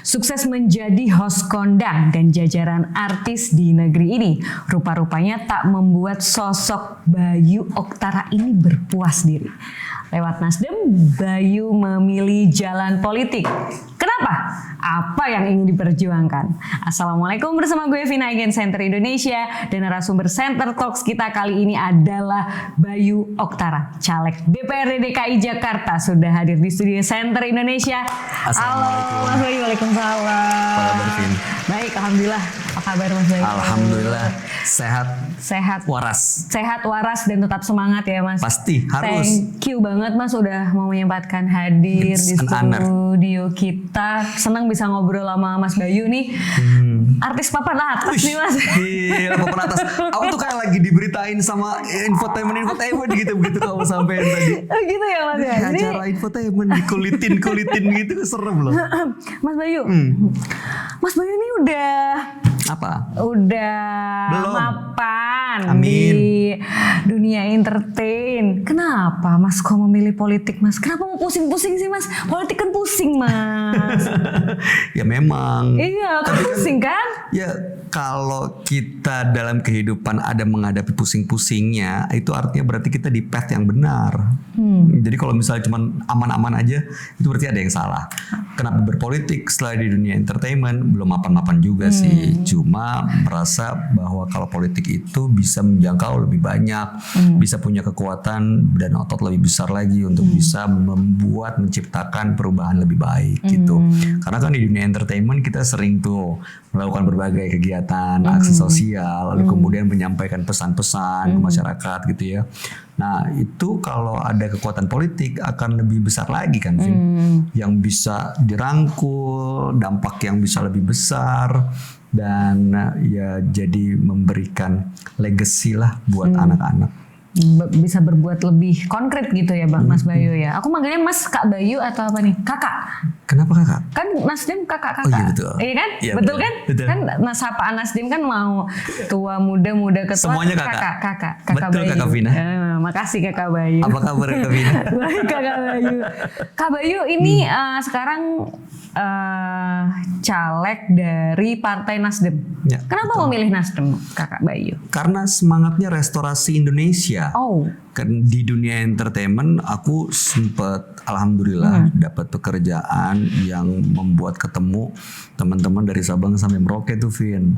Sukses menjadi host kondang dan jajaran artis di negeri ini rupa-rupanya tak membuat sosok Bayu Oktara ini berpuas diri. Lewat Nasdem, Bayu memilih jalan politik. Kenapa? Apa yang ingin diperjuangkan? Assalamualaikum, bersama gue Vina Agen Center Indonesia, dan narasumber Center Talks kita kali ini adalah Bayu Oktara, caleg DPRD DKI Jakarta, sudah hadir di studio Center Indonesia. Halo Mas Bayu. Waalaikumsalam. Apa kabar, Vin? Baik, alhamdulillah. Apa kabar Mas Bayu? Alhamdulillah sehat, waras. Sehat, waras, dan tetap semangat ya Mas. Pasti harus. Thank you banget Mas udah mau menyempatkan hadir di studio kita. Senang bisa ngobrol sama Mas Bayu nih. Artis papan atas nih Mas. Iya, papan atas. Aku tuh kayak lagi diberitain sama infotainment gitu begitu kamu sampein tadi. Oh gitu ya Mas ya. Jadi acara infotainment dikulitin gitu, serem loh. Mas Bayu. Mas Bayu ini udah apa? Udah belum mapan. Amin. Di dunia entertain. Kenapa Mas kok memilih politik Mas? Kenapa mau pusing-pusing sih Mas? Politik kan pusing Mas. Ya memang. Iya, kan pusing kan? Ya kalau kita dalam kehidupan ada menghadapi pusing-pusingnya, itu artinya berarti kita di path yang benar. Jadi kalau misalnya cuma aman-aman aja, itu berarti ada yang salah. Kenapa berpolitik setelah di dunia entertainment? Belum mapan-mapan juga sih. Cuma merasa bahwa kalau politik itu bisa menjangkau lebih banyak, bisa punya kekuatan dan otot lebih besar lagi untuk bisa membuat, menciptakan perubahan lebih baik gitu. Karena kan di dunia entertainment kita sering tuh melakukan berbagai kegiatan, aksi sosial, lalu kemudian menyampaikan pesan-pesan ke masyarakat gitu ya. Nah itu kalau ada kekuatan politik akan lebih besar lagi kan, Vin? Yang bisa dirangkul, dampak yang bisa lebih besar, dan ya jadi memberikan legacy lah buat anak-anak. Bisa berbuat lebih konkret gitu ya Bang Mas Bayu ya. Aku manggilnya Mas Kak Bayu atau apa nih? Kakak. Kenapa kakak? Kan Nasdem kakak-kakak. Oh iya betul. Iya kan? Ya, betul kan? Betul. Kan sapaan Nasdem kan mau tua muda ke tua. Semuanya kakak. Kakak Betul Bayu. Kakak Vina. Makasih Kakak Bayu. Apa kabar Kakak Vina? Baik Kakak Bayu. Kak Bayu ini sekarang caleg dari Partai Nasdem. Ya, kenapa betul. memilih Nasdem Kakak Bayu? Karena semangatnya restorasi Indonesia. Oh. Kan di dunia entertainment aku sempet alhamdulillah dapat pekerjaan yang membuat ketemu teman-teman dari Sabang sampai Merauke tuh, Vin.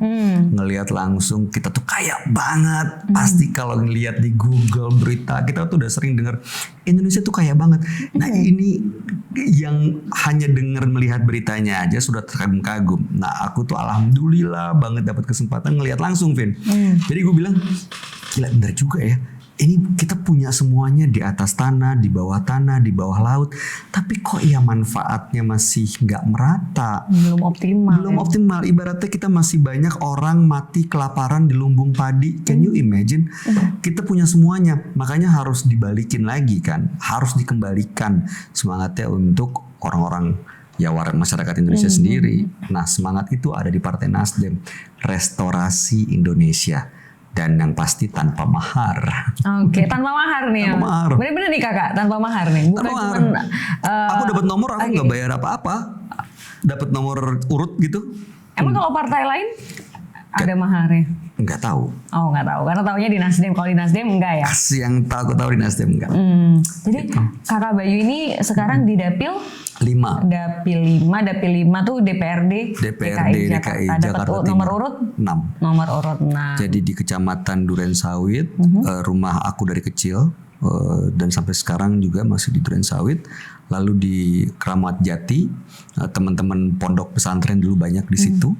Ngelihat langsung kita tuh kaya banget. Pasti kalau ngelihat di Google berita, kita tuh udah sering dengar Indonesia tuh kaya banget. Nah ini yang hanya dengar melihat beritanya aja sudah terkagum-kagum. Nah aku tuh alhamdulillah banget dapat kesempatan ngelihat langsung, Vin. Jadi gue bilang gila, bener juga ya. Ini kita punya semuanya di atas tanah, di bawah laut. Tapi kok ya manfaatnya masih nggak merata. Belum optimal. Belum optimal. Ibaratnya kita masih banyak orang mati kelaparan di lumbung padi. Can you imagine? Kita punya semuanya. Makanya harus dibalikin lagi kan. Harus dikembalikan semangatnya untuk orang-orang ya masyarakat Indonesia sendiri. Nah semangat itu ada di Partai Nasdem. Restorasi Indonesia. Dan yang pasti tanpa mahar. Oke, tanpa mahar nih. Tanpa mahar. Bener-bener nih kakak, tanpa mahar nih. Bukan mahar. cuman aku dapat nomor, aku nggak bayar apa-apa. Dapat nomor urut gitu. Emang kalau partai lain ada maharnya? Nggak tahu. Oh nggak tahu, karena taunya di Nasdem. Kalau di Nasdem enggak ya? Yang aku tahu di Nasdem enggak. Jadi kakak Bayu ini sekarang di Dapil 5. Dapil 5 tuh DPRD DKI Jakarta. Dapat nomor urut 6. Nomor urut 6. Jadi di Kecamatan Durensawit, rumah aku dari kecil dan sampai sekarang juga masih di Durensawit. Lalu di Kramat Jati, teman-teman pondok pesantren dulu banyak di situ.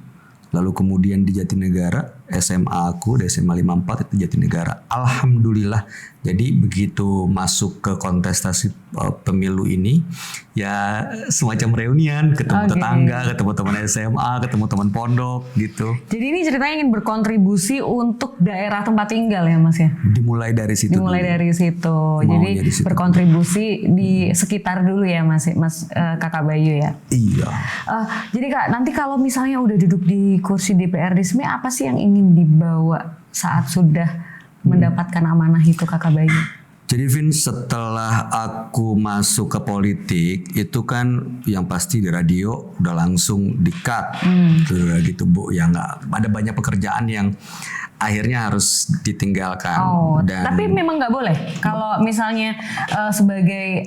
Lalu kemudian di Jatinegara, SMA aku di SMA 54 itu Jatinegara. Alhamdulillah. Jadi begitu masuk ke kontestasi pemilu ini, ya semacam reunian, ketemu tetangga, ketemu teman SMA, ketemu teman pondok gitu. Jadi ini ceritanya ingin berkontribusi untuk daerah tempat tinggal ya Mas ya? Dimulai dari situ. Dari situ. Jadi berkontribusi di sekitar dulu ya Mas Kakak Bayu ya? Iya. Jadi Kak, nanti kalau misalnya udah duduk di kursi DPRD, sebenarnya apa sih yang ingin dibawa saat sudah mendapatkan amanah itu Kakak Bayu? Jadi Vin, setelah aku masuk ke politik itu kan yang pasti di radio udah langsung di-cut. Udah gitu Bu, ya nggak ada banyak pekerjaan yang akhirnya harus ditinggalkan. Oh, Dan tapi memang nggak boleh. Kalau misalnya sebagai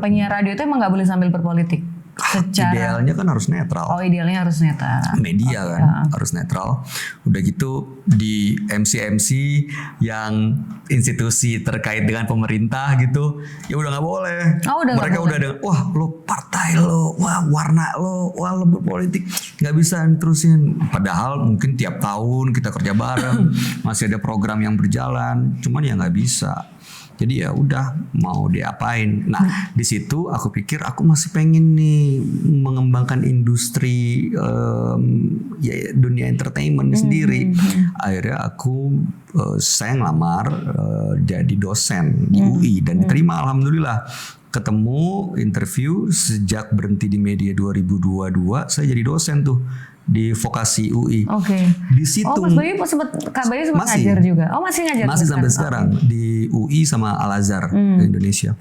penyiar radio itu emang nggak boleh sambil berpolitik. Secara idealnya kan harus netral. Oh, idealnya harus netral. Media kan harus netral. Udah gitu di MC yang institusi terkait dengan pemerintah gitu, ya udah nggak boleh. Oh, udah mereka udah ada, wah lo partai lo, wah warna lo, wah lo berpolitik, nggak bisa terusin. Padahal mungkin tiap tahun kita kerja bareng, masih ada program yang berjalan, cuman ya nggak bisa. Jadi ya udah mau diapain. Nah di situ aku pikir aku masih pengen nih mengembangkan industri ya dunia entertainment sendiri. Akhirnya saya ngelamar jadi dosen di UI dan diterima alhamdulillah. Ketemu interview sejak berhenti di media 2022 saya jadi dosen tuh di vokasi UI. Oke. Di situ. Oh, Mas Bayu Kak Bayu sempat ngajar juga. Oh, masih ngajar. Masih sampai sekarang di UI sama Al Azhar di Indonesia.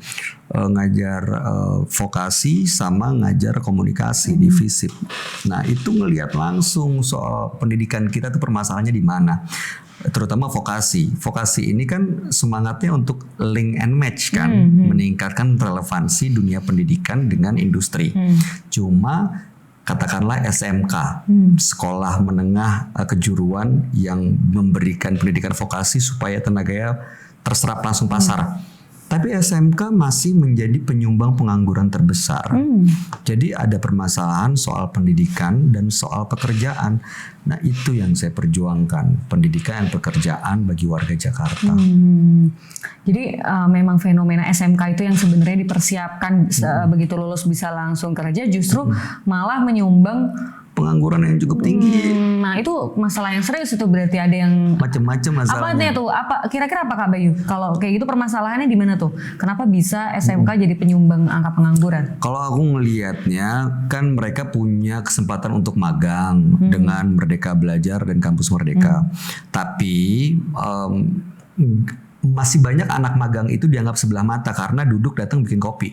Ngajar vokasi sama ngajar komunikasi di FISIP. Nah, itu ngelihat langsung soal pendidikan kita tuh permasalahannya di mana. Terutama vokasi. Vokasi ini kan semangatnya untuk link and match kan, meningkatkan relevansi dunia pendidikan dengan industri. Cuma katakanlah SMK, sekolah menengah kejuruan yang memberikan pendidikan vokasi supaya tenaganya terserap langsung pasar. Tapi SMK masih menjadi penyumbang pengangguran terbesar. Jadi ada permasalahan soal pendidikan dan soal pekerjaan. Nah itu yang saya perjuangkan, pendidikan dan pekerjaan bagi warga Jakarta. Jadi memang fenomena SMK itu yang sebenarnya dipersiapkan begitu lulus bisa langsung kerja, justru malah menyumbang pengangguran yang cukup tinggi. Nah itu masalah yang serius itu, berarti ada yang macam-macam masalahnya. Apa tuh? Kira-kira apa Kak Bayu? Kalau kayak gitu permasalahannya di mana tuh? Kenapa bisa SMK jadi penyumbang angka pengangguran? Kalau aku ngelihatnya kan mereka punya kesempatan untuk magang dengan Merdeka Belajar dan Kampus Merdeka. Tapi masih banyak anak magang itu dianggap sebelah mata karena duduk datang bikin kopi.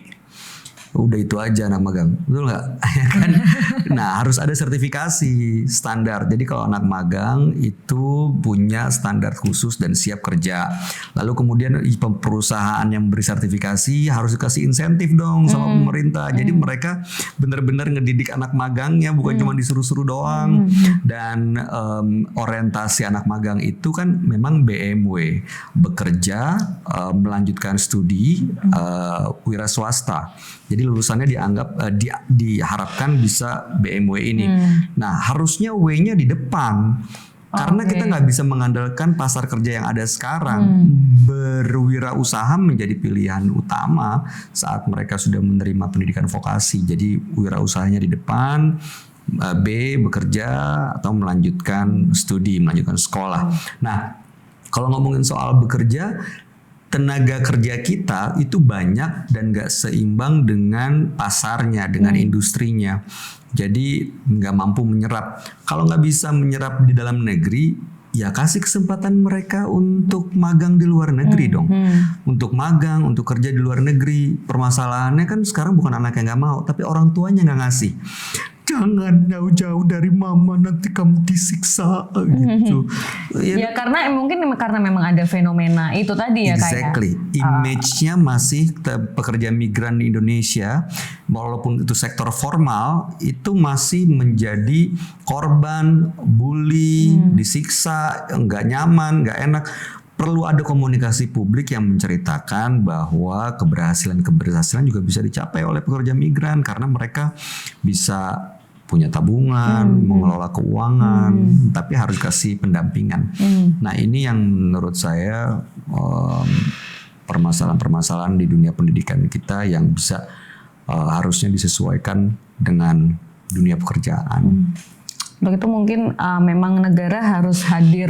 Udah itu aja anak magang, betul nggak? Kan? Nah harus ada sertifikasi standar. Jadi kalau anak magang itu punya standar khusus dan siap kerja. Lalu kemudian perusahaan yang beri sertifikasi harus dikasih insentif dong sama pemerintah. Jadi mereka benar-benar ngedidik anak magangnya, bukan cuma disuruh-suruh doang. Dan orientasi anak magang itu kan memang BMW, bekerja, melanjutkan studi, wira swasta. Jadi lulusannya dianggap diharapkan bisa BMW ini. Nah harusnya W-nya di depan. Karena kita nggak bisa mengandalkan pasar kerja yang ada sekarang. Berwirausaha menjadi pilihan utama saat mereka sudah menerima pendidikan vokasi. Jadi wirausahanya di depan, B bekerja atau melanjutkan studi, melanjutkan sekolah. Nah kalau ngomongin soal bekerja, tenaga kerja kita itu banyak dan gak seimbang dengan pasarnya, dengan industrinya. Jadi gak mampu menyerap. Kalau gak bisa menyerap di dalam negeri, ya kasih kesempatan mereka untuk magang di luar negeri dong. Untuk magang, untuk kerja di luar negeri. Permasalahannya kan sekarang bukan anak yang gak mau, tapi orang tuanya gak ngasih. Jangan jauh-jauh dari mama, nanti kamu disiksa gitu. Ya karena memang ada fenomena itu tadi ya exactly. Image-nya masih pekerja migran di Indonesia, walaupun itu sektor formal, itu masih menjadi korban bully, disiksa, nggak nyaman, nggak enak. Perlu ada komunikasi publik yang menceritakan bahwa keberhasilan juga bisa dicapai oleh pekerja migran karena mereka bisa punya tabungan, mengelola keuangan, tapi harus kasih pendampingan. Nah ini yang menurut saya permasalahan-permasalahan di dunia pendidikan kita yang bisa harusnya disesuaikan dengan dunia pekerjaan. Untuk itu mungkin memang negara harus hadir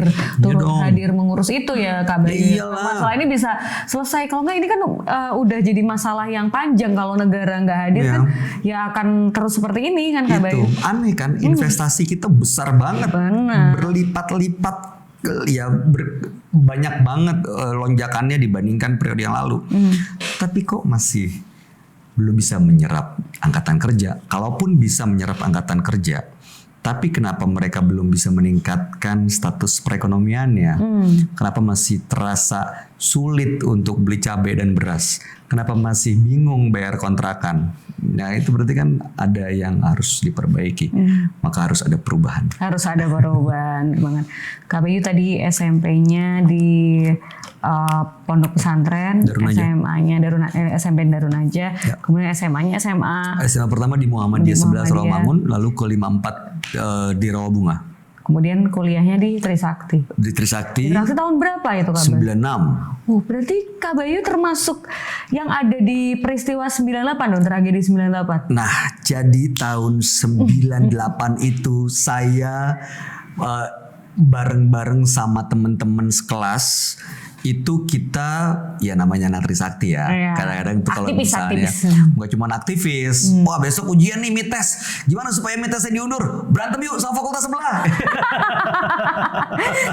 mengurus itu ya Kak Bayu. Masalah ini bisa selesai. Kalau nggak ini kan udah jadi masalah yang panjang. Kalau negara nggak hadir kan ya akan terus seperti ini kan Kak Bayu. Aneh kan, investasi kita besar banget, berlipat-lipat ya banyak banget lonjakannya dibandingkan periode yang lalu. Tapi kok masih belum bisa menyerap angkatan kerja. Kalaupun bisa menyerap angkatan kerja, tapi kenapa mereka belum bisa meningkatkan status perekonomiannya? Kenapa masih terasa sulit untuk beli cabai dan beras? Kenapa masih bingung bayar kontrakan? Nah itu berarti kan ada yang harus diperbaiki. Maka harus ada perubahan. Harus ada perubahan banget. Kak Bayu tadi SMP-nya di Pondok Pesantren, SMA-nya SMP Darunaja, kemudian SMA-nya SMA pertama di Muhammadiyah 11 Rawamangun, lalu ke 54 di Rawabunga. Kemudian kuliahnya di Trisakti. Di Trisakti. Trisakti tahun berapa itu Kak Bayu? 96. Berarti Kak Bayu termasuk yang ada di peristiwa 98 dong, tragedi 98. Nah, jadi tahun 98 itu saya bareng-bareng sama teman-teman sekelas. Itu kita ya namanya anak Trisakti ya. Kadang-kadang itu kalau misalnya bukan cuma aktivis. Wah besok ujian nih mites. Gimana supaya mitesnya diundur? Berantem yuk sama fakultas sebelah.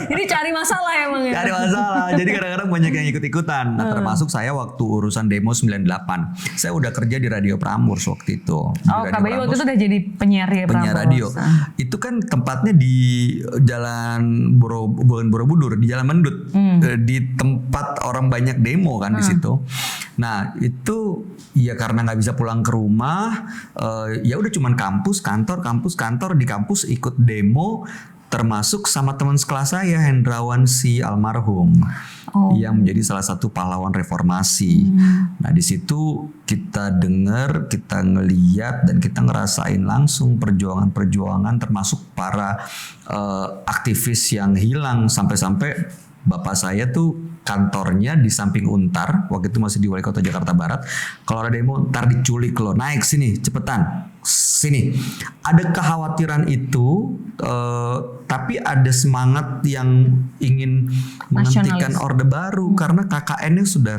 Jadi cari masalah emang ya. Cari masalah. Jadi kadang-kadang banyak yang ikut-ikutan. Nah termasuk saya waktu urusan demo 98. Saya udah kerja di Radio Prambors waktu itu. Kak Bayu waktu itu udah jadi penyiar ya Prambors. Penyiar radio. Itu kan tempatnya di Jalan Borobudur, di Jalan Mendut. Di tempat orang banyak demo kan di situ. Nah itu ya karena nggak bisa pulang ke rumah, ya udah cuman kampus kantor di kampus ikut demo, termasuk sama teman sekelas saya Hendrawan si almarhum yang menjadi salah satu pahlawan reformasi. Nah di situ kita dengar, kita ngeliat dan kita ngerasain langsung perjuangan termasuk para aktivis yang hilang sampai-sampai bapak saya tuh kantornya di samping Untar, waktu itu masih di Wali Kota Jakarta Barat. Kalau ada demo, ntar diculik lo, naik sini, cepetan, sini. Ada kekhawatiran itu, tapi ada semangat yang ingin menghentikan Orde Baru karena KKN-nya sudah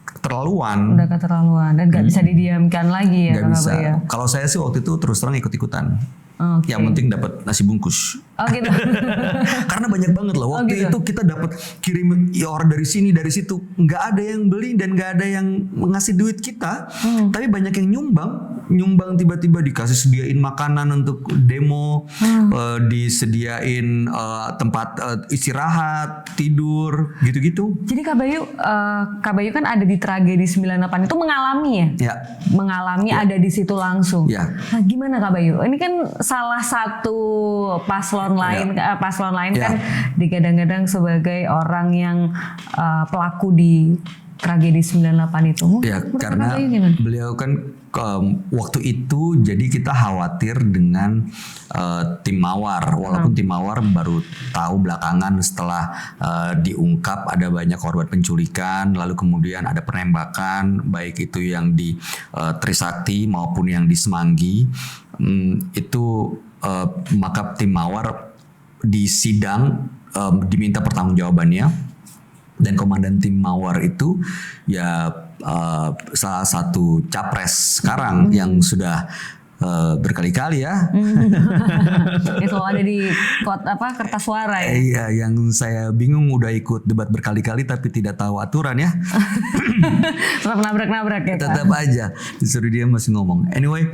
keterlaluan. Udah keterlaluan dan nggak bisa didiamkan lagi ya. Gak bisa. Kalau saya sih waktu itu terus terang ikut-ikutan. Yang penting dapat nasi bungkus. Gitu. Karena banyak banget loh. Waktu itu kita dapat kirim orang dari sini dari situ, nggak ada yang beli dan nggak ada yang ngasih duit kita. Tapi banyak yang nyumbang tiba-tiba dikasih sediain makanan untuk demo, disediain tempat istirahat, tidur, gitu-gitu. Jadi Kak Bayu kan ada di tragedi 98 itu mengalami ya? Mengalami ada di situ langsung. Nah, gimana Kak Bayu? Ini kan salah satu paslon lain kan digadang-gadang sebagai orang yang pelaku di tragedi 98 itu. Ya, karena beliau kan waktu itu jadi kita khawatir dengan tim Mawar, walaupun tim Mawar baru tahu belakangan setelah diungkap ada banyak korban penculikan, lalu kemudian ada penembakan baik itu yang di Trisakti maupun yang di Semanggi. Itu maka tim Mawar di sidang diminta pertanggungjawabannya, dan komandan tim Mawar itu ya salah satu capres sekarang yang sudah berkali-kali ya. Itu ada di kertas suara ya. Iya, yang saya bingung udah ikut debat berkali-kali tapi tidak tahu aturan ya. Tetap nabrak-nabrak ya. Tetap aja disuruh dia masih ngomong. Anyway,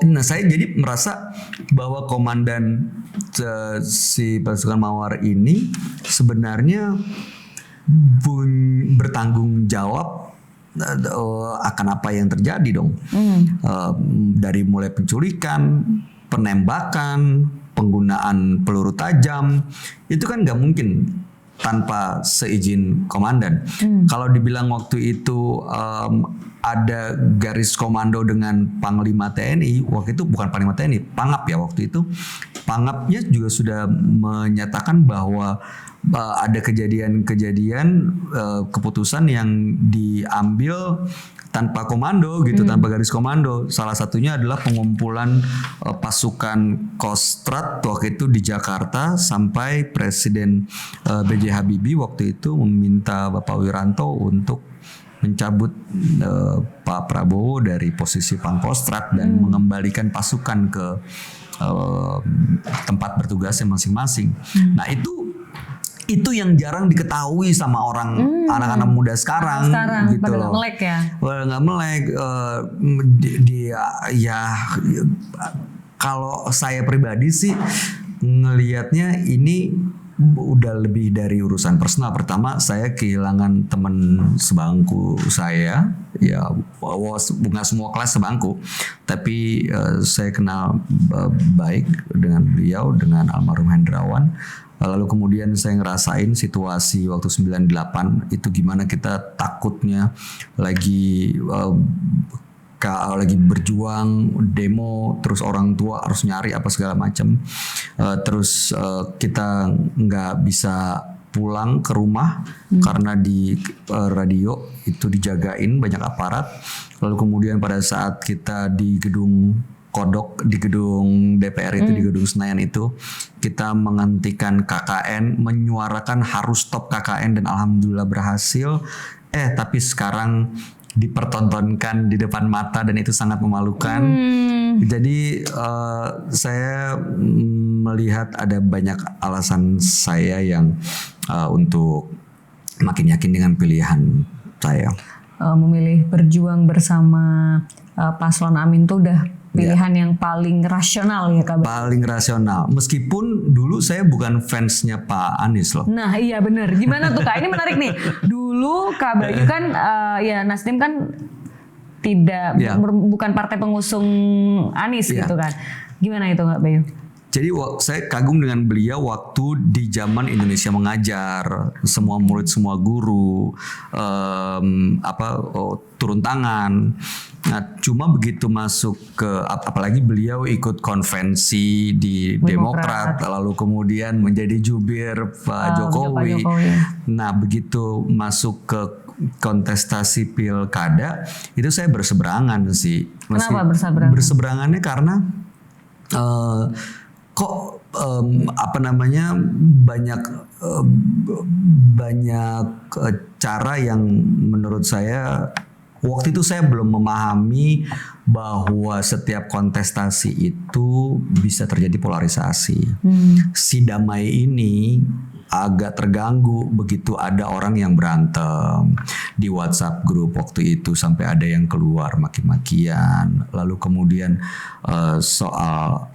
nah saya jadi merasa bahwa komandan si pasukan Mawar ini sebenarnya bertanggung jawab akan apa yang terjadi dong. Dari mulai penculikan, penembakan, penggunaan peluru tajam, itu kan nggak mungkin tanpa seizin komandan. Kalau dibilang waktu itu ada garis komando dengan Panglima TNI, waktu itu bukan Panglima TNI, Pangap ya waktu itu. Pangapnya juga sudah menyatakan bahwa ada kejadian-kejadian keputusan yang diambil tanpa komando gitu, tanpa garis komando. Salah satunya adalah pengumpulan pasukan Kostrad waktu itu di Jakarta sampai Presiden B.J. Habibie waktu itu meminta Bapak Wiranto untuk mencabut Pak Prabowo dari posisi Pangkostrat dan mengembalikan pasukan ke tempat bertugasnya masing-masing. Nah itu yang jarang diketahui sama orang anak-anak muda sekarang gitu pada loh. nggak melek ya. Nggak melek. Dia ya kalau saya pribadi sih ngelihatnya ini udah lebih dari urusan personal. Pertama, saya kehilangan teman sebangku saya, ya bukan semua kelas sebangku, tapi saya kenal baik dengan beliau, dengan almarhum Hendrawan. Lalu kemudian saya ngerasain situasi waktu 98 itu gimana kita takutnya lagi berjuang demo, terus orang tua harus nyari apa segala macam, terus kita nggak bisa pulang ke rumah karena di radio itu dijagain banyak aparat. Lalu kemudian pada saat kita di gedung Kodok, di gedung DPR itu, di gedung Senayan itu, kita menghentikan KKN, menyuarakan harus stop KKN, dan alhamdulillah berhasil. Tapi sekarang dipertontonkan di depan mata dan itu sangat memalukan. Jadi saya melihat ada banyak alasan saya yang untuk makin yakin dengan pilihan saya. Memilih berjuang bersama Paslon Amin tuh udah pilihan yang paling rasional ya Kak Bayu? Paling rasional. Meskipun dulu saya bukan fansnya Pak Anies loh. Nah iya benar. Gimana tuh Kak? Ini menarik nih. Dulu Kak Bayu kan ya Nasdem kan bukan partai pengusung Anies gitu kan. Gimana itu Kak Bayu? Jadi saya kagum dengan beliau waktu di zaman Indonesia Mengajar, semua murid, semua guru, turun tangan. Nah, cuma begitu masuk ke, apalagi beliau ikut konvensi di Demokrat, lalu kemudian menjadi jubir Pak Jokowi. Nah, begitu masuk ke kontestasi pilkada, itu saya berseberangan sih. Kenapa berseberangan? Berseberangannya karena banyak cara yang menurut saya waktu itu saya belum memahami bahwa setiap kontestasi itu bisa terjadi polarisasi. Si damai ini agak terganggu begitu ada orang yang berantem di WhatsApp grup waktu itu, sampai ada yang keluar maki-makian, lalu kemudian soal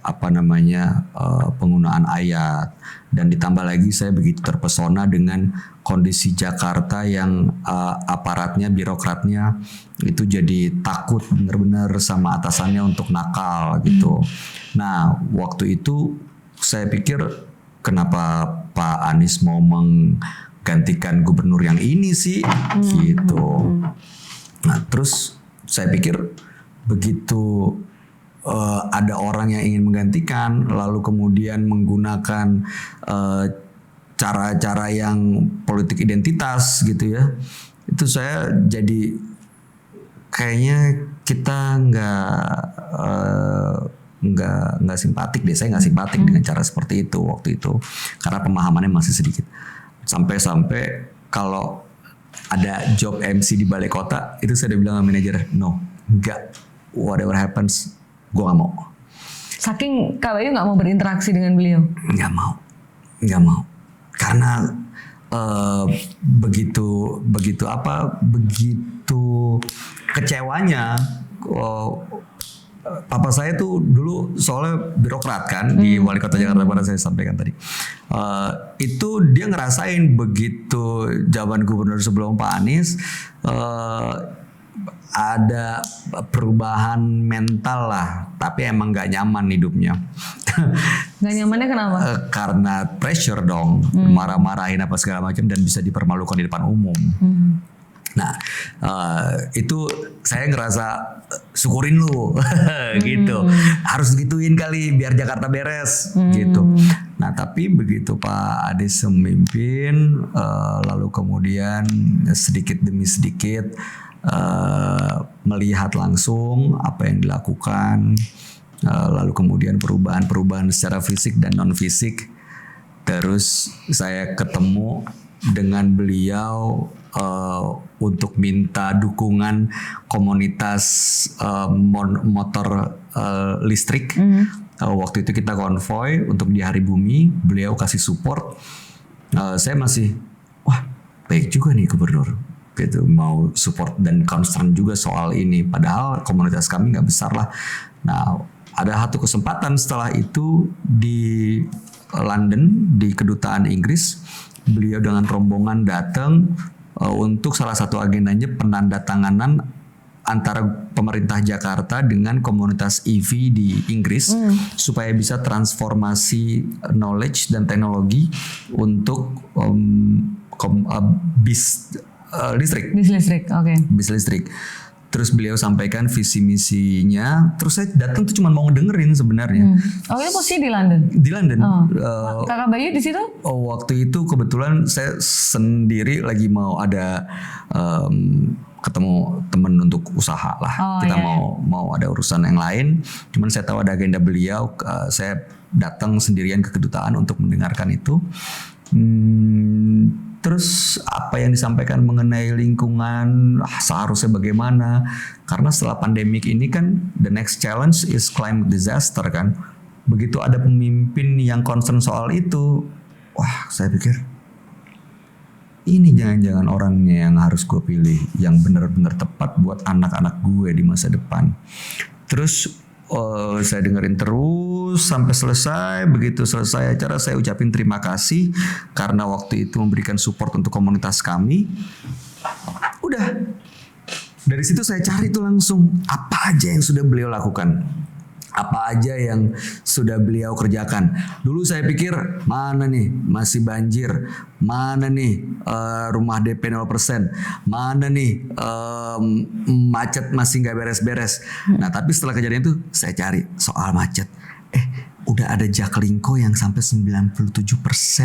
penggunaan ayat, dan ditambah lagi saya begitu terpesona dengan kondisi Jakarta yang aparatnya, birokratnya itu jadi takut benar-benar sama atasannya untuk nakal gitu. Nah waktu itu saya pikir kenapa Pak Anies mau menggantikan gubernur yang ini sih gitu. Nah terus saya pikir begitu ada orang yang ingin menggantikan, lalu kemudian menggunakan cara-cara yang politik identitas gitu ya, itu saya jadi kayaknya kita nggak simpatik deh. Saya nggak simpatik dengan cara seperti itu waktu itu karena pemahamannya masih sedikit. Sampai kalau ada job MC di balai kota itu saya udah bilang sama manajer, no, nggak, whatever happens, gue nggak mau. Saking Kak Bayu nggak mau berinteraksi dengan beliau? Nggak mau, karena begitu kecewanya. Papa saya tuh dulu soalnya birokrat kan di Wali Kota Jakarta Barat, saya sampaikan tadi. Itu dia ngerasain begitu zaman gubernur sebelum Pak Anies ada perubahan mental lah, tapi emang gak nyaman hidupnya. Gak nyamannya kenapa? Karena pressure dong, marah-marahin apa segala macam dan bisa dipermalukan di depan umum. Nah itu saya ngerasa syukurin lu gitu, harus gituin kali biar Jakarta beres gitu. Nah tapi begitu Pak Anies memimpin, lalu kemudian sedikit demi sedikit melihat langsung apa yang dilakukan, lalu kemudian perubahan secara fisik dan non fisik, terus saya ketemu dengan beliau untuk minta dukungan komunitas motor listrik. Waktu itu kita konvoy untuk di Hari Bumi, beliau kasih support. saya masih wah baik juga nih gubernur gitu, mau support dan concern juga soal ini, padahal komunitas kami nggak besar lah. Nah, ada satu kesempatan setelah itu di London, di kedutaan Inggris, beliau dengan rombongan datang untuk salah satu agendanya penandatanganan antara pemerintah Jakarta dengan komunitas EV di Inggris supaya bisa transformasi knowledge dan teknologi untuk bis listrik. Bis listrik, oke. Bis listrik. Terus beliau sampaikan visi misinya. Terus saya datang tuh cuma mau ngedengerin sebenarnya. Oh, itu posisi di London. Di London. Kakak Bayu di situ? Waktu itu kebetulan saya sendiri lagi mau ada ketemu temen untuk usaha lah. Kita mau ada urusan yang lain. Cuman saya tahu ada agenda beliau. Saya datang sendirian ke kedutaan untuk mendengarkan itu. Terus apa yang disampaikan mengenai lingkungan seharusnya bagaimana? Karena setelah pandemik ini kan the next challenge is climate disaster kan. Begitu ada pemimpin yang concern soal itu, wah saya pikir ini jangan-jangan orangnya yang harus gue pilih, yang benar-benar tepat buat anak-anak gue di masa depan. Terus saya dengerin terus sampai selesai. Begitu selesai acara saya ucapin terima kasih karena waktu itu memberikan support untuk komunitas kami. Udah, dari situ saya cari tuh langsung apa aja yang sudah beliau lakukan, apa aja yang sudah beliau kerjakan. Dulu saya pikir mana nih masih banjir, mana nih rumah DP 0%, mana nih macet masih nggak beres-beres. Nah tapi setelah kejadian itu saya cari soal macet. Udah ada Jaklingko yang sampai 97%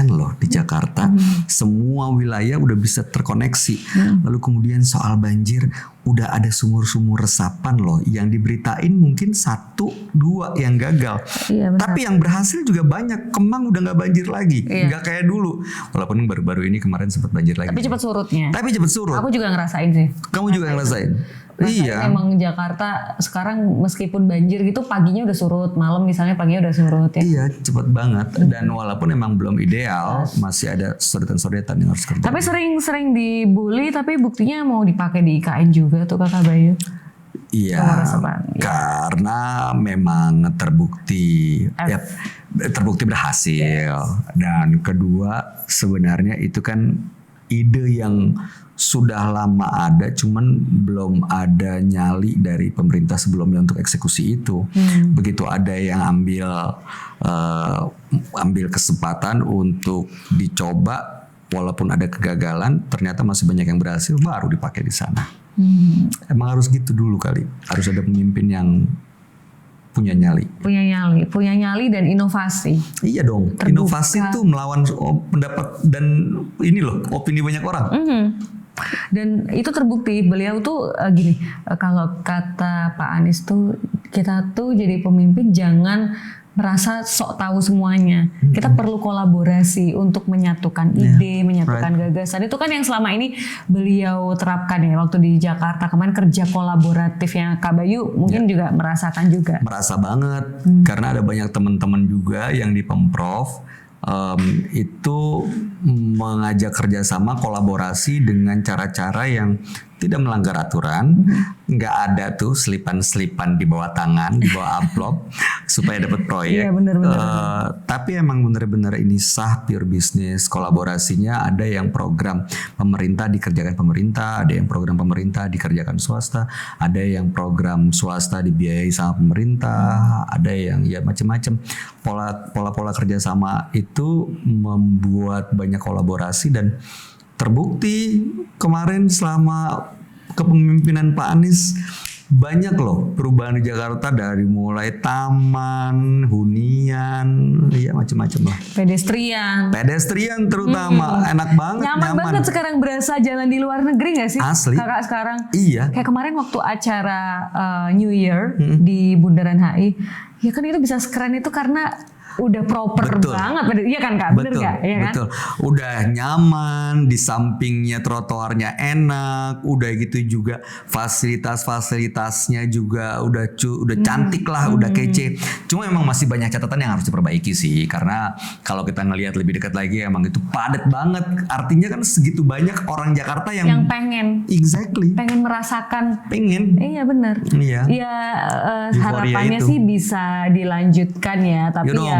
loh di Jakarta. Semua wilayah udah bisa terkoneksi. Lalu kemudian soal banjir, udah ada sumur-sumur resapan loh. Yang diberitain mungkin 1-2 yang gagal. Iya, tapi yang berhasil juga banyak. Kemang udah gak banjir lagi. Gak kayak dulu. Walaupun baru-baru ini kemarin sempat banjir lagi. Tapi cepat surutnya. Tapi cepat surut. Aku juga ngerasain sih. Kamu juga ngerasain? Iya. Memang Jakarta sekarang meskipun banjir gitu paginya udah surut, malam misalnya paginya udah surut ya. Iya, cepet banget. Dan walaupun emang belum ideal, masih ada sodetan-sodetan yang harus kerja. Tapi sering dibully, tapi buktinya mau dipakai di IKN juga tuh Kakak Bayu. Iya, karena memang terbukti berhasil. Dan kedua, sebenarnya itu kan ide yang sudah lama ada, cuman belum ada nyali dari pemerintah sebelumnya untuk eksekusi itu. Begitu ada yang ambil kesempatan untuk dicoba, walaupun ada kegagalan, ternyata masih banyak yang berhasil, baru dipakai di sana. Emang harus gitu dulu kali. Harus ada pemimpin yang punya nyali dan inovasi. Iya dong. Terbuka. Inovasi itu melawan pendapat dan ini loh opini banyak orang. Dan itu terbukti beliau tuh gini, kalau kata Pak Anies tuh kita tuh jadi pemimpin jangan merasa sok tahu semuanya. Kita perlu kolaborasi untuk menyatukan ide, menyatukan gagasan. Itu kan yang selama ini beliau terapkan ya waktu di Jakarta kemarin, kerja kolaboratifnya Kak Bayu mungkin juga merasakan juga. Merasa banget karena ada banyak teman-teman juga yang di Pemprov itu mengajak kerjasama kolaborasi dengan cara-cara yang tidak melanggar aturan, nggak ada tuh selipan-selipan di bawah tangan, di bawah amplop supaya dapat proyek. Iya, bener. Tapi emang bener-bener ini sah pure bisnis. Kolaborasinya ada yang program pemerintah dikerjakan pemerintah, ada yang program pemerintah dikerjakan swasta, ada yang program swasta dibiayai sama pemerintah, ada yang ya macam-macam. Pola-pola kerjasama itu membuat banyak kolaborasi dan terbukti kemarin selama kepemimpinan Pak Anies banyak loh perubahan di Jakarta, dari mulai taman, hunian, ya macam-macam lah. Pedestrian terutama enak banget, nyaman banget sekarang, berasa jalan di luar negeri nggak sih? Asli. Kakak sekarang. Iya. Kayak kemarin waktu acara New Year di Bundaran HI, ya kan itu bisa sekeren itu karena udah proper Betul. banget, iya kan Kak? Bener Betul, nggak? Iya kan? betul. Udah nyaman, di sampingnya trotoarnya enak, udah gitu juga fasilitas-fasilitasnya juga udah cantik lah, udah kece. Cuma emang masih banyak catatan yang harus diperbaiki sih, karena kalau kita ngelihat lebih dekat lagi emang itu padat banget. Artinya kan segitu banyak orang Jakarta Yang pengen merasakan. pengen. Iya benar. Iya. Ya harapannya itu. sih bisa dilanjutkan ya, tapi Iya dong. ya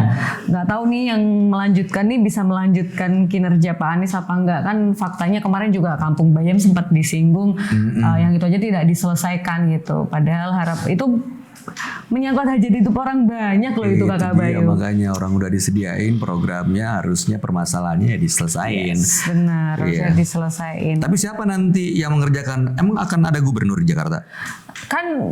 nggak tahu nih yang melanjutkan nih bisa melanjutkan kinerja Pak Anies apa enggak, kan faktanya kemarin juga Kampung Bayam sempat disinggung, yang itu aja tidak diselesaikan gitu, padahal itu menyangkut hajat hidup orang banyak loh itu Kakak dia, Bayu. makanya orang udah disediain programnya, harusnya permasalahannya ya diselesain. Yes, benar, harusnya Iya. diselesain. Tapi siapa nanti yang mengerjakan? Emang akan ada gubernur di Jakarta? Kan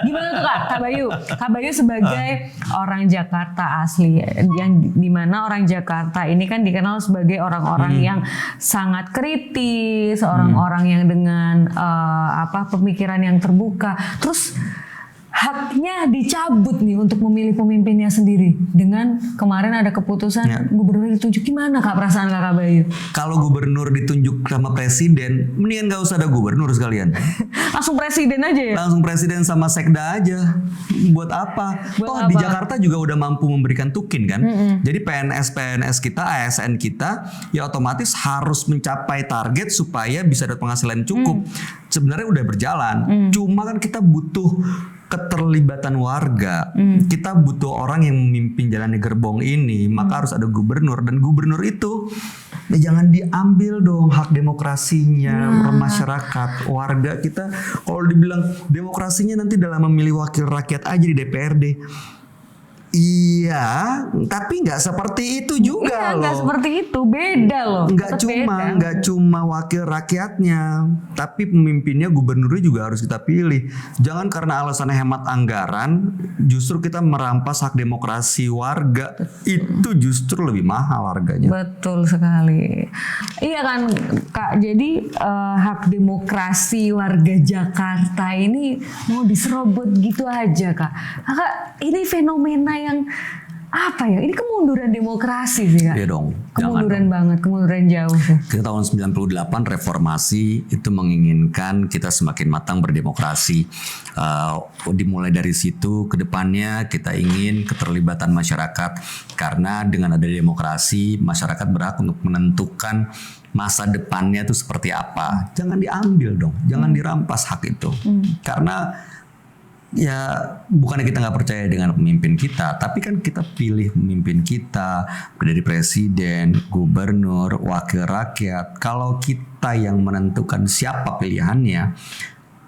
gimana tuh Kak Bayu? Kak Bayu sebagai orang Jakarta asli, yang dimana orang Jakarta ini kan dikenal sebagai orang-orang yang sangat kritis, orang-orang yang dengan pemikiran yang terbuka. Terus haknya dicabut nih untuk memilih pemimpinnya sendiri dengan kemarin ada keputusan gubernur ditunjuk. Gimana Kak perasaan Kakak Bayu? Kalau gubernur ditunjuk sama presiden, mendingan gak usah ada gubernur sekalian. Langsung presiden aja ya? Langsung presiden sama sekda aja. Buat apa? Toh di Jakarta juga udah mampu memberikan tukin kan. Jadi PNS kita, ASN kita ya otomatis harus mencapai target supaya bisa dapat penghasilan cukup. Sebenarnya udah berjalan. Cuma kan kita butuh keterlibatan warga. Kita butuh orang yang memimpin jalannya gerbong ini, maka harus ada gubernur, dan gubernur itu ya jangan diambil dong hak demokrasinya masyarakat, warga kita. Kalau dibilang demokrasinya nanti dalam memilih wakil rakyat aja di DPRD. Iya, tapi nggak seperti itu juga Iya, loh. nggak seperti itu, beda loh. Nggak cuma wakil rakyatnya, tapi pemimpinnya, gubernurnya juga harus kita pilih. Jangan karena alasan hemat anggaran, justru kita merampas hak demokrasi warga. Itu justru lebih mahal harganya. Betul sekali. Iya kan Kak, jadi hak demokrasi warga Jakarta ini mau diserobot gitu aja Kak. Kak, ini fenomena yang apa ya? Ini kemunduran demokrasi sih Kak. Iya dong. Kemunduran banget, kemunduran jauh sih. Kita tahun 98 reformasi itu menginginkan kita semakin matang berdemokrasi. Dimulai dari situ ke depannya kita ingin keterlibatan masyarakat, karena dengan ada demokrasi masyarakat berhak untuk menentukan masa depannya itu seperti apa. Jangan diambil dong, jangan dirampas hak itu. Karena ya bukannya kita nggak percaya dengan pemimpin kita, tapi kan kita pilih pemimpin kita dari presiden, gubernur, wakil rakyat. Kalau kita yang menentukan siapa pilihannya,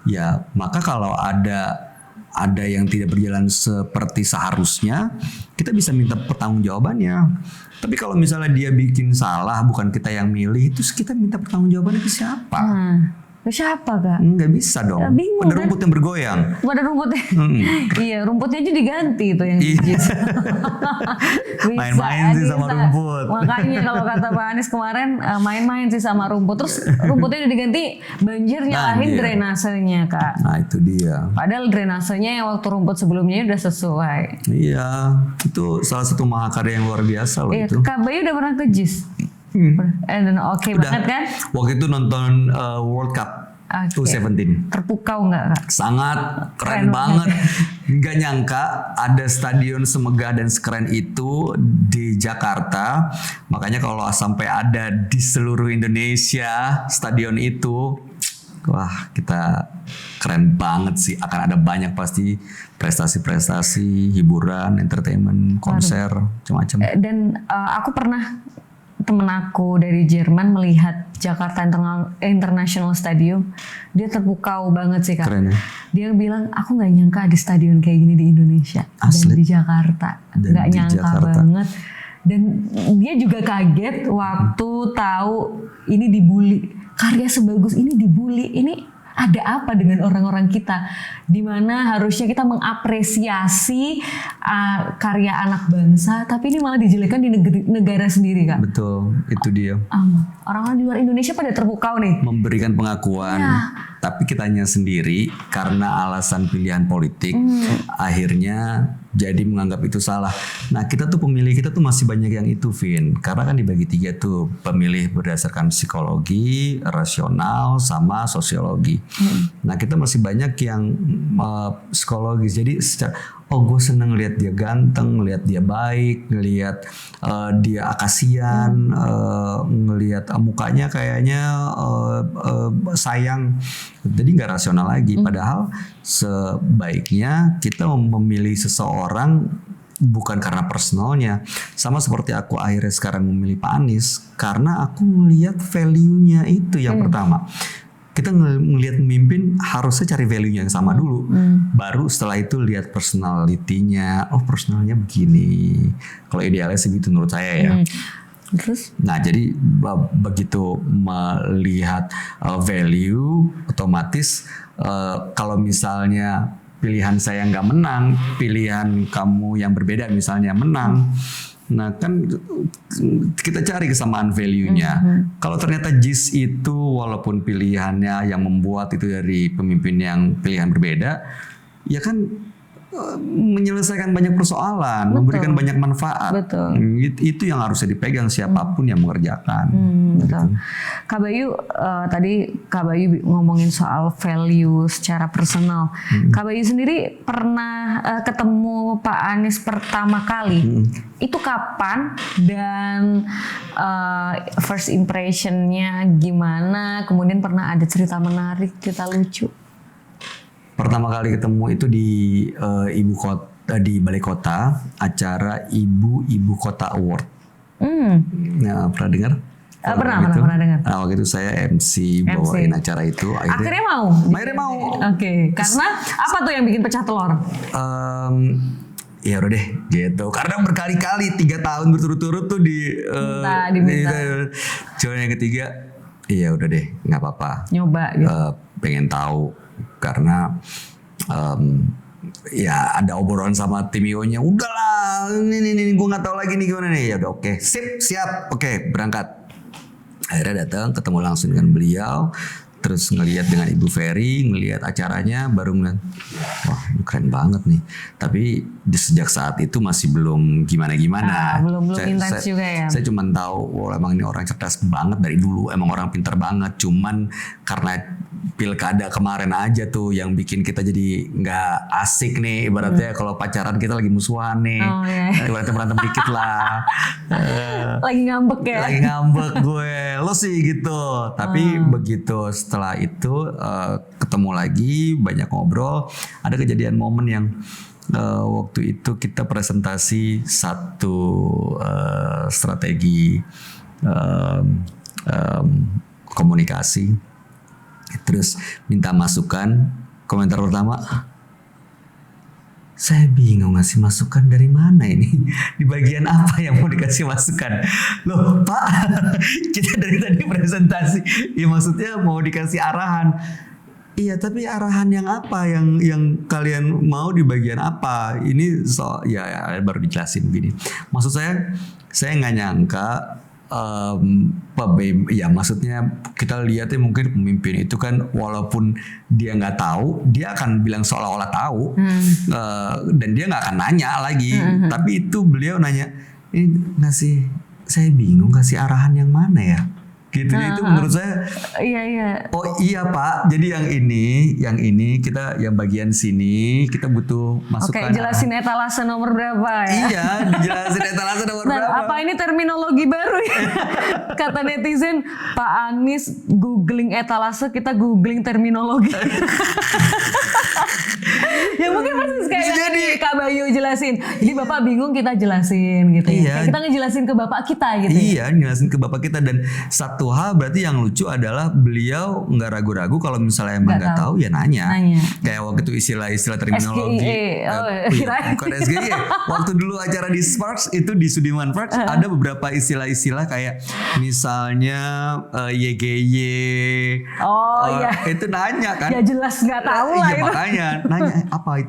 ya maka kalau ada yang tidak berjalan seperti seharusnya, kita bisa minta pertanggungjawabannya. Tapi kalau misalnya dia bikin salah, bukan kita yang milih, itu kita minta pertanggungjawabannya ke siapa? Siapa Kak? Nggak bisa dong. Ya, bingung, ada kan? rumput yang bergoyang. Pada rumputnya, iya rumputnya aja diganti itu yang Main-main sih sama rumput. Makanya kalau kata Pak Anies kemarin main-main sih sama rumput. Terus rumputnya udah diganti, banjir nyalahin drainasenya Kak. Nah itu dia. Padahal drainasenya yang waktu rumput sebelumnya udah sesuai. Iya, itu salah satu mahakarya yang luar biasa loh Iya, itu. Kak Bayu udah pernah ke JIS? Dan oke banget kan? Waktu itu nonton World Cup U17. Terpukau nggak Kak? Sangat keren banget. Nggak nyangka ada stadion semegah dan sekeren itu di Jakarta. Makanya kalau sampai ada di seluruh Indonesia stadion itu, wah kita keren banget sih. Akan ada banyak pasti prestasi-prestasi, hiburan, entertainment, konser, macam-macam. Dan aku pernah, temen aku dari Jerman melihat Jakarta International Stadium, dia terpukau banget sih Kak. Keren ya? Dia bilang aku nggak nyangka ada stadion kayak gini di Indonesia. Asli. Dan di Jakarta, nggak nyangka banget. Dan dia juga kaget waktu tahu ini dibully, karya sebagus ini dibully. Ini ada apa dengan orang-orang kita, dimana harusnya kita mengapresiasi karya anak bangsa, tapi ini malah dijelekan di negara sendiri Kak. Betul, itu dia. Orang-orang di luar Indonesia pada terpukau nih. Memberikan pengakuan, tapi kitanya sendiri karena alasan pilihan politik, akhirnya jadi menganggap itu salah. Nah kita tuh pemilih kita tuh masih banyak yang itu Vin, karena kan dibagi 3 tuh, pemilih berdasarkan psikologi, rasional, sama sosiologi. Nah kita masih banyak yang psikologis, jadi oh gue seneng lihat dia ganteng, lihat dia baik, ngelihat dia kasihan, ngelihat mukanya kayaknya sayang, jadi nggak rasional lagi. Padahal sebaiknya kita memilih seseorang bukan karena personalnya, sama seperti aku akhirnya sekarang memilih Pak Anies karena aku ngelihat value-nya itu yang pertama. Kita ngelihat pemimpin harusnya cari value-nya yang sama dulu. Baru setelah itu lihat personality-nya. Oh, personalnya begini. Kalau idealnya segitu menurut saya ya. Terus? Nah, jadi begitu melihat value, otomatis kalau misalnya pilihan saya nggak menang, pilihan kamu yang berbeda misalnya menang. Nah kan kita cari kesamaan value-nya. Kalau ternyata JIS itu walaupun pilihannya yang membuat itu dari pemimpin yang pilihan berbeda, ya kan menyelesaikan banyak persoalan, memberikan banyak manfaat. Itu yang harusnya dipegang siapapun yang mengerjakan. Betul. Kak Bayu, tadi Kak Bayu ngomongin soal value secara personal. Kak Bayu sendiri pernah ketemu Pak Anies pertama kali. Itu kapan dan first impression-nya gimana? Kemudian pernah ada cerita menarik, cerita lucu? Pertama kali ketemu itu di ibu kota, di balai kota, acara Ibu Kota Award. Nah, pernah dengar? Pernah dengar. Nah, waktu itu saya MC bawain acara itu. Akhirnya mau. Oke. Karena apa tuh yang bikin pecah telur? Ya udah deh gitu. Karena berkali-kali 3 tahun berturut-turut tuh diminta. Cuma yang ketiga, iya udah deh, nggak apa-apa. Nyoba gitu. Pengen tahu. Karena ya ada obrolan sama tim IO-nya, udahlah ini gue nggak tahu lagi nih gimana nih. Ya udah oke, siap, oke, berangkat. Akhirnya datang, ketemu langsung dengan beliau, terus ngelihat dengan Ibu Ferry, ngelihat acaranya, baru ngeliat, wah ini keren banget nih. Tapi sejak saat itu masih belum gimana-gimana. Belum intens juga ya. Saya cuma tahu, wah emang ini orang cerdas banget dari dulu, emang orang pintar banget. Cuman karena pilkada kemarin aja tuh yang bikin kita jadi nggak asik nih. Ibaratnya kalau pacaran kita lagi musuhan nih. Ibaratnya berantem dikit lah. Lagi ngambek ya. Lagi ngambek gue. Lo sih gitu. Tapi begitu setelah itu ketemu lagi, banyak ngobrol. Ada kejadian momen yang waktu itu kita presentasi satu strategi komunikasi. Terus minta masukan. Komentar pertama, saya bingung ngasih masukan dari mana ini. Di bagian apa yang mau dikasih masukan? Loh Pak, kita dari tadi presentasi, ya maksudnya mau dikasih arahan. Iya, tapi arahan yang apa, yang kalian mau di bagian apa? Ini ya baru dijelasin begini. Maksud saya nggak nyangka. Ya maksudnya kita lihatnya mungkin pemimpin itu kan walaupun dia nggak tahu, dia akan bilang seolah-olah tahu, dan dia nggak akan nanya lagi. Tapi itu beliau nanya, ini saya bingung kasih arahan yang mana ya. Gitu itu menurut saya. Iya. Oh iya Pak, jadi yang ini kita yang bagian sini kita butuh masukan. Oke, jelasin etalase nomor berapa ya? Iya, dijelasin etalase nomor berapa. Apa ini terminologi baru ya? Kata netizen, Pak Anies googling etalase, kita googling terminologi. Ya mungkin persis kayak jadi Kak Bayu jelasin. Jadi Bapak bingung, kita jelasin gitu ya. Kita ngejelasin ke Bapak kita gitu. Iya, ngejelasin ke Bapak kita. Dan satu hal berarti yang lucu adalah beliau nggak ragu-ragu kalau misalnya emang nggak tahu ya nanya. Kayak waktu itu istilah-istilah terminologi. Bukan SGIE. Waktu dulu acara di Sparks itu di Sudirman Park ada beberapa istilah-istilah kayak misalnya YGY. Itu nanya kan. Ya jelas nggak tahu lah itu. Makanya nanya apa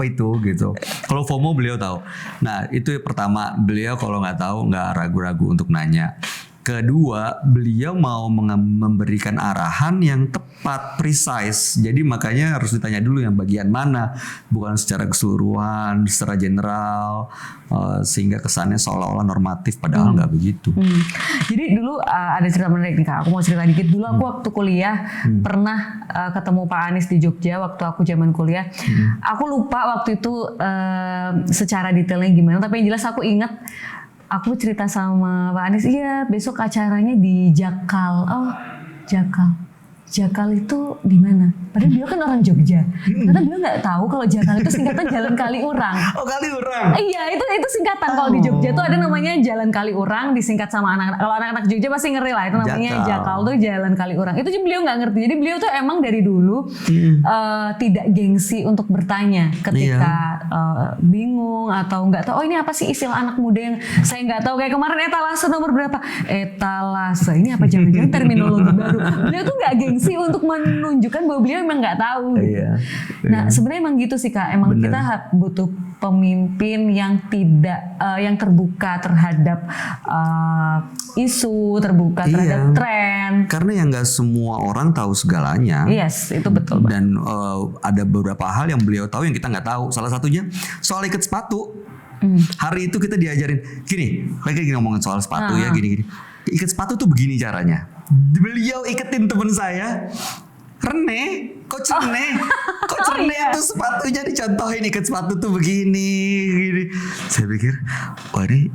itu gitu. Kalau FOMO beliau tahu. Nah itu pertama, beliau kalau nggak tahu nggak ragu-ragu untuk nanya. kedua, beliau mau memberikan arahan yang tepat, precise. Jadi makanya harus ditanya dulu yang bagian mana, bukan secara keseluruhan, secara general, sehingga kesannya seolah-olah normatif, padahal nggak begitu. Jadi dulu ada cerita menarik nih Kak, aku mau cerita dikit. Dulu aku waktu kuliah pernah ketemu Pak Anies di Jogja waktu aku zaman kuliah. Aku lupa waktu itu secara detailnya gimana, tapi yang jelas aku ingat aku cerita sama Pak Anies, iya besok acaranya di Jakal. Oh, Jakal itu di mana? Padahal beliau kan orang Jogja. Ternyata beliau nggak tahu kalau Jakal itu singkatan Jalan Kaliurang. Oh, Kaliurang. Iya, itu singkatan. Kalau di Jogja tuh ada namanya Jalan Kaliurang, disingkat sama anak-anak. Kalau anak-anak Jogja pasti ngeri lah, itu namanya Jakal tuh Jalan Kaliurang. Itu beliau nggak ngerti. Jadi beliau tuh emang dari dulu tidak gengsi untuk bertanya ketika bingung atau nggak tahu. Oh, ini apa sih istilah anak muda yang saya nggak tahu. Kayak kemarin etalase nomor berapa? Etalase. Ini apa jangan-jangan terminologi baru? Beliau tuh nggak gengsi untuk menunjukkan bahwa beliau emang nggak tahu. Gitu. Nah sebenarnya emang gitu sih Kak. Emang kita butuh pemimpin yang tidak yang terbuka terhadap isu, terbuka terhadap tren. Karena yang nggak semua orang tahu segalanya. Yes, itu betul. Dan ada beberapa hal yang beliau tahu yang kita nggak tahu. Salah satunya soal ikat sepatu. Hari itu kita diajarin gini, kayak gini ngomongin soal sepatu ya gini-gini. Ikat sepatu tuh begini caranya. Beliau iketin temen saya, Coach Rene itu sepatunya dicontohin, ikat sepatu tuh begini, gini. Saya pikir, wah ini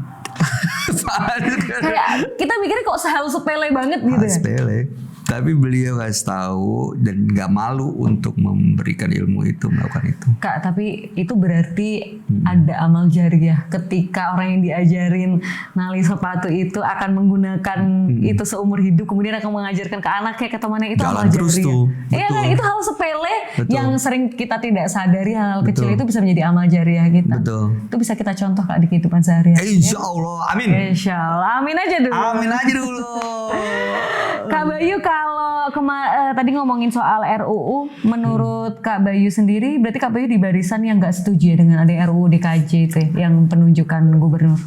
kayak kita mikirnya kok hal sepele banget gitu ya. Sepele. Tapi beliau kasih tahu dan nggak malu untuk memberikan ilmu itu, melakukan itu. Kak, tapi itu berarti ada amal jariah ketika orang yang diajarin nali sepatu itu akan menggunakan itu seumur hidup, kemudian akan mengajarkan ke anaknya, ke temannya, itu jalan amal terus jariah. Tuh. Iya kan, itu hal sepele yang sering kita tidak sadari, hal kecil itu bisa menjadi amal jariah kita. Itu bisa kita contoh Kak di kehidupan sehari-hari. Insya Allah, amin. Insya Allah, amin aja dulu. Amin aja dulu. Kak Bayu, kalau tadi ngomongin soal RUU, menurut Kak Bayu sendiri, berarti Kak Bayu di barisan yang nggak setuju ya dengan ada RUU DKJ itu ya, yang penunjukan gubernur?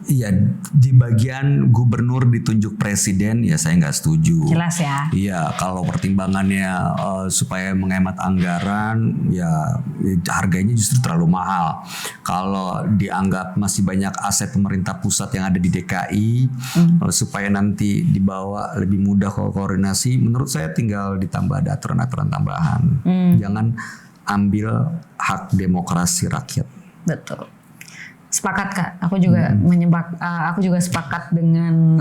Iya, di bagian gubernur ditunjuk presiden ya saya nggak setuju. Jelas ya. Iya, kalau pertimbangannya supaya menghemat anggaran, ya harganya justru terlalu mahal. Kalau dianggap masih banyak aset pemerintah pusat yang ada di DKI, supaya nanti dibawa lebih mudah koordinasi, menurut saya tinggal ditambah ada aturan-aturan tambahan. Jangan ambil hak demokrasi rakyat. Betul. Sepakat Kak, aku juga aku juga sepakat dengan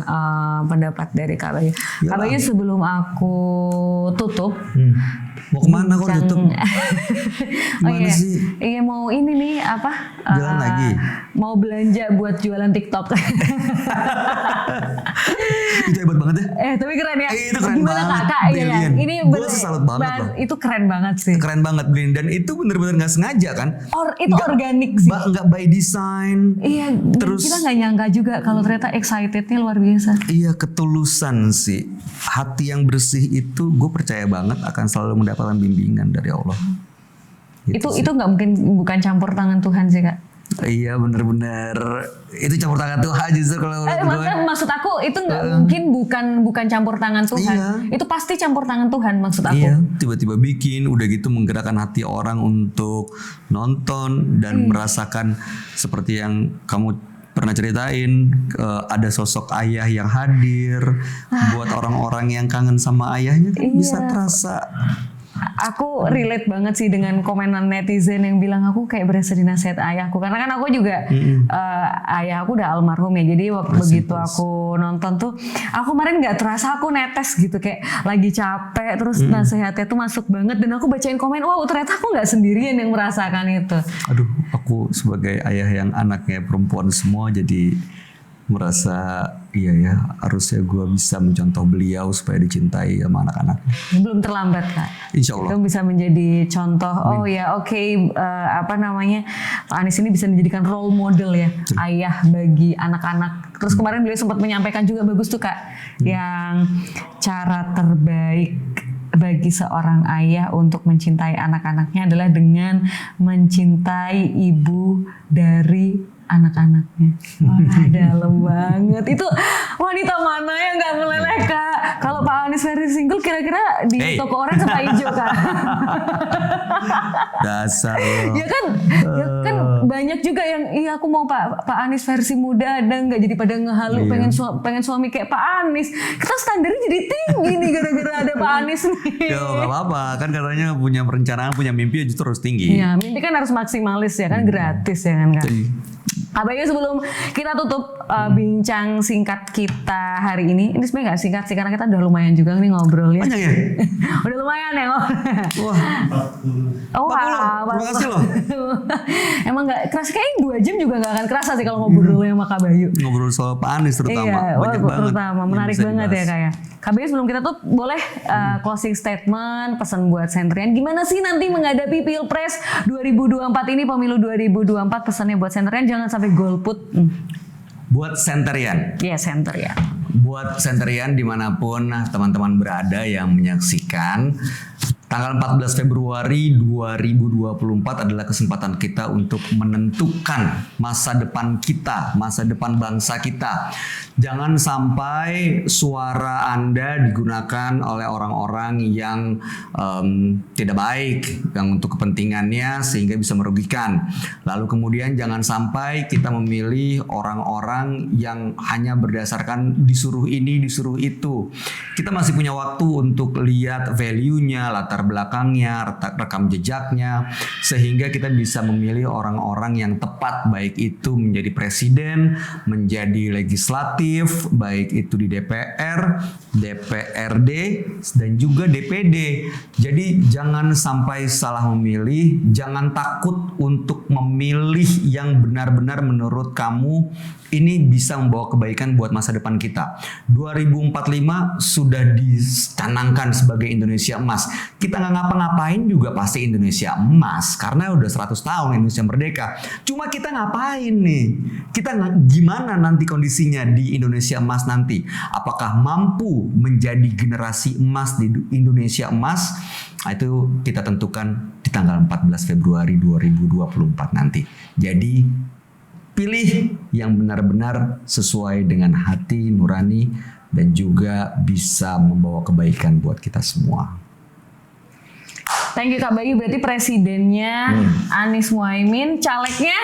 pendapat dari Kak Bayu. Kak Bayu, sebelum aku tutup, mau kemana kok tutup? Gimana sih? Iya mau ini nih apa? Jalan lagi. Mau belanja buat jualan TikTok. Itu hebat banget ya. Tapi keren ya. Itu keren gimana banget. Kak? Iya. Ini gue salut banget loh. Itu keren banget sih. Keren banget Blin, dan itu bener-bener nggak sengaja kan? Itu organik sih. Nggak by design. Iya. Terus kita nggak nyangka juga kalau ternyata excitednya luar biasa. Iya, ketulusan sih. Hati yang bersih itu gue percaya banget akan selalu mendapatkan bimbingan dari Allah. Itu nggak mungkin bukan campur tangan Tuhan sih Kak. Iya bener-bener itu campur tangan Tuhan justru kalau maksud aku itu nggak mungkin bukan campur tangan Tuhan. Iya. Itu pasti campur tangan Tuhan maksud aku. Iya, tiba-tiba bikin udah gitu menggerakkan hati orang untuk nonton dan merasakan seperti yang kamu pernah ceritain, ada sosok ayah yang hadir buat orang-orang yang kangen sama ayahnya kan bisa terasa. Aku relate banget sih dengan komenan netizen yang bilang aku kayak berasa dinasihat ayahku, karena kan aku juga ayah aku udah almarhum ya, jadi waktu begitu aku nonton tuh aku kemarin nggak terasa aku netes gitu, kayak lagi capek terus nasihatnya tuh masuk banget, dan aku bacain komen, wow ternyata aku nggak sendirian yang merasakan itu. Aduh, aku sebagai ayah yang anaknya perempuan semua jadi merasa iya ya, harusnya gue bisa mencontoh beliau supaya dicintai sama anak-anak. Belum terlambat Kak. Insya Allah. Itu bisa menjadi contoh. Oh ya oke, Pak Anies ini bisa menjadikan role model ya, ayah bagi anak-anak. Terus kemarin beliau sempat menyampaikan juga bagus tuh Kak, yang cara terbaik bagi seorang ayah untuk mencintai anak-anaknya adalah dengan mencintai ibu dari anak-anaknya. Wah, dalam banget. Itu wanita mana yang nggak meleleh, Kak? Kalau Pak Anies versi single kira-kira di toko orange apa hijau, Kak? Dasar lo. Ya kan banyak juga yang iya aku mau Pak Anies versi muda ada nggak, jadi pada ngehalu pengen suami kayak Pak Anies. Kita standarnya jadi tinggi nih gara-gara ada Pak Anies nih. Yo, gak apa-apa, kan katanya punya perencanaan, punya mimpi justru harus tinggi. Iya, mimpi kan harus maksimalis ya kan, gratis ya kan, Kak. Abayu, sebelum kita tutup bincang singkat kita hari ini sebenarnya nggak singkat sih karena kita udah lumayan juga nih ngobrolnya. Banyak ya? Udah lumayan ya ngobrol. Wah, Oh, 40. Terima kasih loh. Emang nggak kerasa, kayaknya 2 jam juga nggak akan kerasa sih kalau ngobrolnya sama Kak Bayu. Ngobrol soal Pak Anies terutama. Iya, banyak banget. terutama menarik yang bisa banget ya dibahas. Kak ya. Kak Bayu, sebelum kita tutup boleh closing statement, pesan buat Sentrian. Gimana sih nanti menghadapi Pilpres 2024 ini, pemilu 2024, pesannya buat Sentrian jangan sampai golput. Buat Sentrian. Iya, Sentrian. Buat Sentrian dimanapun teman-teman berada yang menyaksikan, tanggal 14 Februari 2024 adalah kesempatan kita untuk menentukan masa depan kita, masa depan bangsa kita. Jangan sampai suara Anda digunakan oleh orang-orang yang tidak baik, yang untuk kepentingannya sehingga bisa merugikan. Lalu kemudian jangan sampai kita memilih orang-orang yang hanya berdasarkan disuruh ini, disuruh itu. Kita masih punya waktu untuk lihat value-nya, latar belakangnya, rekam jejaknya, sehingga kita bisa memilih orang-orang yang tepat, baik itu menjadi presiden, menjadi legislatif, baik itu di DPR, DPRD, dan juga DPD. Jadi jangan sampai salah memilih, jangan takut untuk memilih yang benar-benar menurut kamu ini bisa membawa kebaikan buat masa depan kita. 2045 sudah dicanangkan sebagai Indonesia emas. Kita nggak ngapa-ngapain juga pasti Indonesia emas karena udah 100 tahun Indonesia merdeka. Cuma kita ngapain nih? Kita gimana nanti kondisinya di Indonesia emas nanti? Apakah mampu menjadi generasi emas di Indonesia emas? Nah, itu kita tentukan di tanggal 14 Februari 2024 nanti. Jadi pilih yang benar-benar sesuai dengan hati nurani dan juga bisa membawa kebaikan buat kita semua. Thank you Kak Bayu. Berarti presidennya Anies Muhaimin, calegnya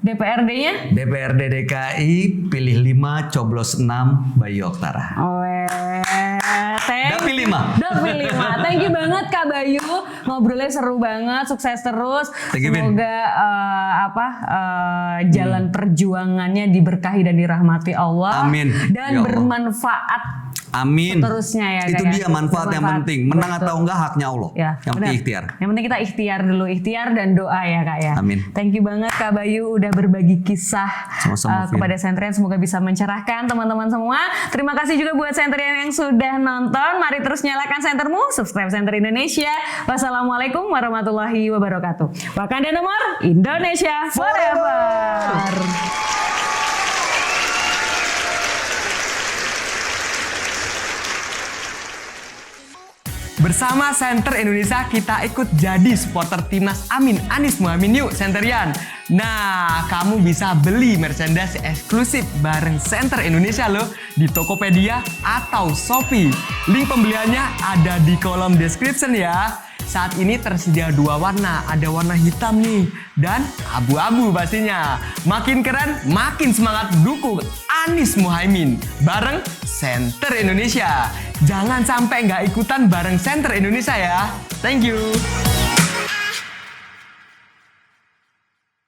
DPRD-nya? DPRD DKI pilih 5, coblos 6, Bayu Oktara. Dapil 5. Dapil 5. Thank you banget Kak Bayu. Ngobrolnya seru banget, sukses terus. Semoga jalan perjuangannya diberkahi dan dirahmati Allah. Amin. Dan bermanfaat. Amin. Seterusnya ya. Itu dia manfaat yang penting. Menang atau enggak haknya Allah. Ya, yang penting ikhtiar. Yang penting kita ikhtiar dulu, ikhtiar dan doa ya Kak ya. Amin. Thank you banget Kak Bayu udah berbagi kisah kepada Sentrian. Semoga bisa mencerahkan teman-teman semua. Terima kasih juga buat Sentrian yang sudah nonton. Mari terus nyalakan sentermu, subscribe Senter Indonesia. Wassalamualaikum warahmatullahi wabarakatuh. Wakanda nomor Indonesia Forever. Bersama Senter Indonesia kita ikut jadi supporter timnas Amin Anies Muhaimin yuk Senterian. Nah, kamu bisa beli merchandise eksklusif bareng Senter Indonesia loh di Tokopedia atau Shopee. Link pembeliannya ada di kolom description ya. Saat ini tersedia 2 warna, ada warna hitam nih dan abu-abu pastinya. Makin keren, makin semangat dukung Anies Muhaimin bareng Senter Indonesia. Jangan sampai nggak ikutan bareng Senter Indonesia ya. Thank you.